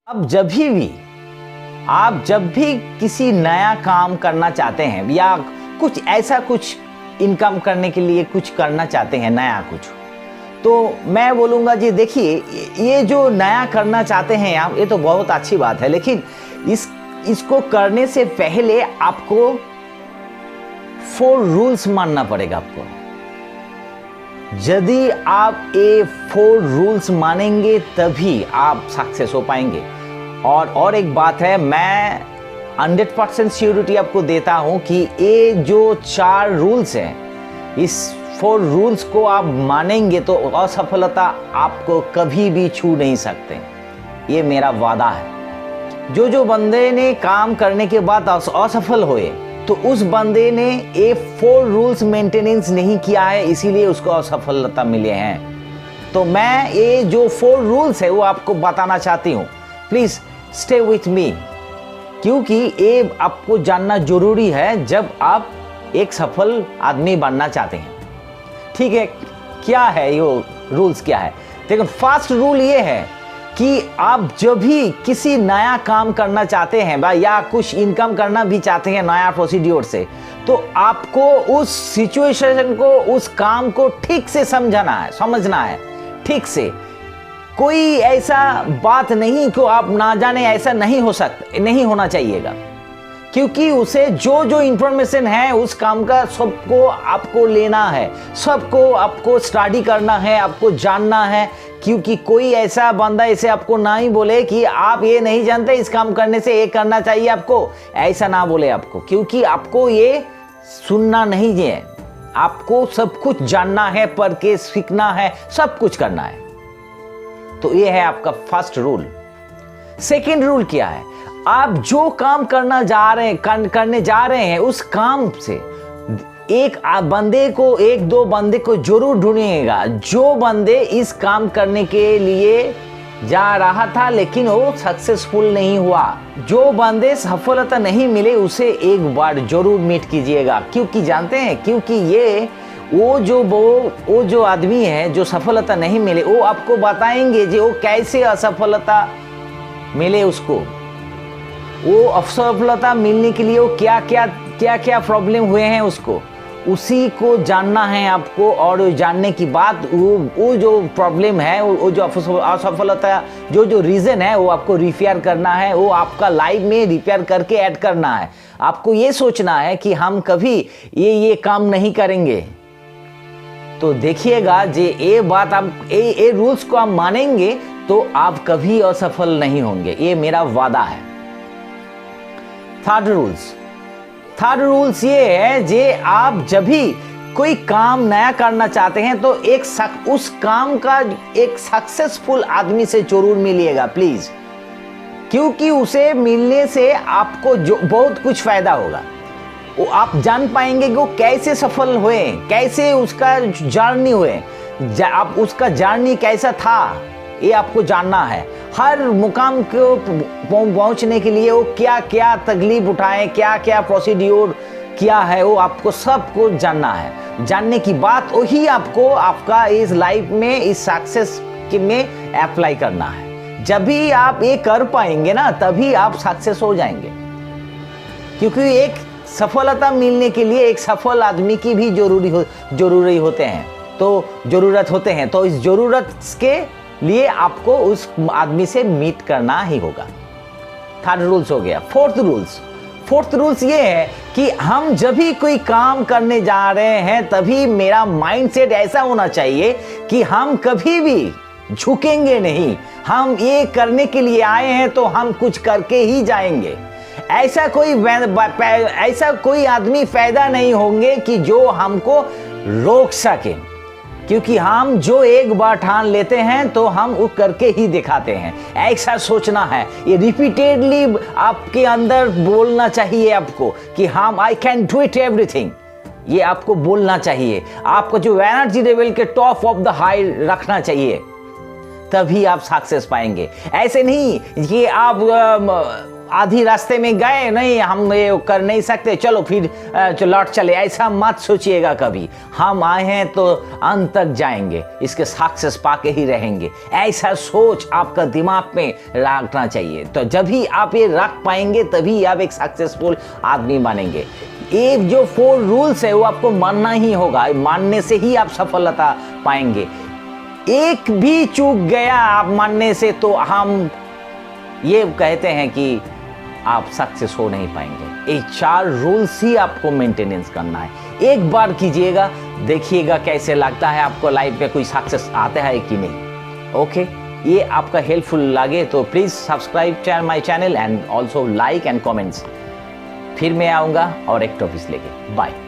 अब जब भी किसी नया काम करना चाहते हैं या कुछ इनकम करने के लिए कुछ करना चाहते हैं नया कुछ, तो मैं बोलूँगा जी देखिए, ये जो नया करना चाहते हैं आप, ये तो बहुत अच्छी बात है, लेकिन इसको करने से पहले आपको 4 रूल्स मानना पड़ेगा आपको। यदि आप ये 4 रूल्स मानेंगे तभी आप सक्सेस हो पाएंगे। और एक बात है, मैं 100% श्योरिटी आपको देता हूं कि ये जो 4 रूल्स हैं, इस 4 रूल्स को आप मानेंगे तो असफलता आपको कभी भी छू नहीं सकते। ये मेरा वादा है। जो बंदे ने काम करने के बाद असफल हुए, तो उस बंदे ने ये 4 रूल्स मेंटेनेंस नहीं किया है, इसीलिए उसको असफलता मिले हैं। तो मैं ये जो 4 रूल्स है वो आपको बताना चाहती हूँ। प्लीज स्टे विथ मी, क्योंकि ये आपको जानना जरूरी है जब आप एक सफल आदमी बनना चाहते हैं। ठीक है, क्या है ये रूल्स, क्या है? देखो, फर्स्ट रूल ये है कि आप जब भी किसी नया काम करना चाहते हैं या कुछ इनकम करना भी चाहते हैं नया प्रोसीड्योर से, तो आपको उस सिचुएशन को, उस काम को ठीक से समझना है ठीक से। कोई ऐसा बात नहीं कि आप ना जाने, ऐसा नहीं होना चाहिएगा, क्योंकि उसे जो इंफॉर्मेशन है उस काम का सबको आपको लेना है, सबको आपको स्टडी करना है, आपको जानना है। क्योंकि कोई ऐसा बंदा ऐसे आपको ना ही बोले कि आप ये नहीं जानते, इस काम करने से ये करना चाहिए आपको, ऐसा ना बोले आपको, क्योंकि आपको ये सुनना नहीं है। आपको सब कुछ जानना है, पढ़ के सीखना है, सब कुछ करना है। तो ये है आपका फर्स्ट रूल। सेकंड रूल क्या है? आप जो काम करने जा रहे हैं उस काम से एक दो बंदे को जरूर ढूंढिएगा, जो बंदे इस काम करने के लिए जा रहा था लेकिन वो सक्सेसफुल नहीं हुआ, जो बंदे सफलता नहीं मिले, उसे एक बार जरूर मीट कीजिएगा। क्योंकि जानते हैं, क्योंकि ये वो जो आदमी है जो सफलता नहीं मिले, वो आपको बताएंगे जो वो कैसे असफलता मिले उसको, वो असफलता मिलने के लिए वो क्या प्रॉब्लम हुए हैं उसको, उसी को जानना है आपको। और जानने की बात, वो जो प्रॉब्लम है, वो जो असफलता, जो रीज़न है, वो आपको रिपेयर करना है, वो आपका लाइफ में रिपेयर करके ऐड करना है। आपको ये सोचना है कि हम कभी ये काम नहीं करेंगे। तो देखिएगा, ये बात आप ये रूल्स को आप मानेंगे तो आप कभी असफल नहीं होंगे, ये मेरा वादा है। थर्ड रूल्स ये है, जे आप जब भी कोई काम नया करना चाहते हैं तो उस काम का एक सक्सेसफुल आदमी से जरूर मिलिएगा प्लीज, क्योंकि उसे मिलने से आपको बहुत कुछ फायदा होगा। वो आप जान पाएंगे कि वो कैसे सफल हुए, कैसे उसका जर्नी हुए, आप उसका जर्नी कैसा था, ये आपको जानना है। हर मुकाम को पहुंचने के लिए वो क्या तकलीफ उठाए, क्या प्रोसीड्योर किया है, वो आपको सब कुछ जानना है। जानने की बात वही आपको आपका इस लाइफ में, इस सक्सेस में अप्लाई करना है। जब भी आप ये कर पाएंगे ना, तभी आप सक्सेस हो जाएंगे। क्योंकि एक सफलता मिलने के लिए एक सफल आदमी की भी जरूरत होते हैं, तो इस जरूरत के लिए आपको उस आदमी से मीट करना ही होगा। थर्ड रूल्स हो गया। फोर्थ रूल्स ये है कि हम जब भी कोई काम करने जा रहे हैं, तभी मेरा माइंडसेट ऐसा होना चाहिए कि हम कभी भी झुकेंगे नहीं। हम ये करने के लिए आए हैं तो हम कुछ करके ही जाएंगे। ऐसा कोई आदमी पैदा नहीं होंगे कि जो हमको रोक सके, क्योंकि हम जो एक बार ठान लेते हैं तो हम वो करके ही दिखाते हैं। ऐसा सोचना है, ये रिपीटेडली आपके अंदर बोलना चाहिए आपको कि हम I can do it everything. ये आपको बोलना चाहिए, आपको जो एनर्जी लेवल के टॉप ऑफ द हाई रखना चाहिए, तभी आप सक्सेस पाएंगे। ऐसे नहीं कि आधी रास्ते में गए, नहीं हम ये कर नहीं सकते, चलो फिर लौट चले, ऐसा मत सोचिएगा कभी। हम आए हैं तो अंत तक जाएंगे, इसके सक्सेस पाके ही रहेंगे, ऐसा सोच आपका दिमाग में रखना चाहिए। तो जब भी आप ये रख पाएंगे तभी आप एक सक्सेसफुल आदमी बनेंगे। एक जो 4 रूल्स है वो आपको मानना ही होगा, मानने से ही आप सफलता पाएंगे। एक भी चूक गया आप मानने से तो हम ये कहते हैं कि आप सक्सेस हो नहीं पाएंगे। ये 4 रूल्स ही आपको मेंटेनेंस करना है। एक बार कीजिएगा, देखिएगा कैसे लगता है आपको, लाइफ में कोई सक्सेस आता है कि नहीं। ओके, ये आपका हेल्पफुल लगे तो please subscribe my channel and also like and comments. फिर मैं आऊंगा और एक टॉपिक लेके। बाय।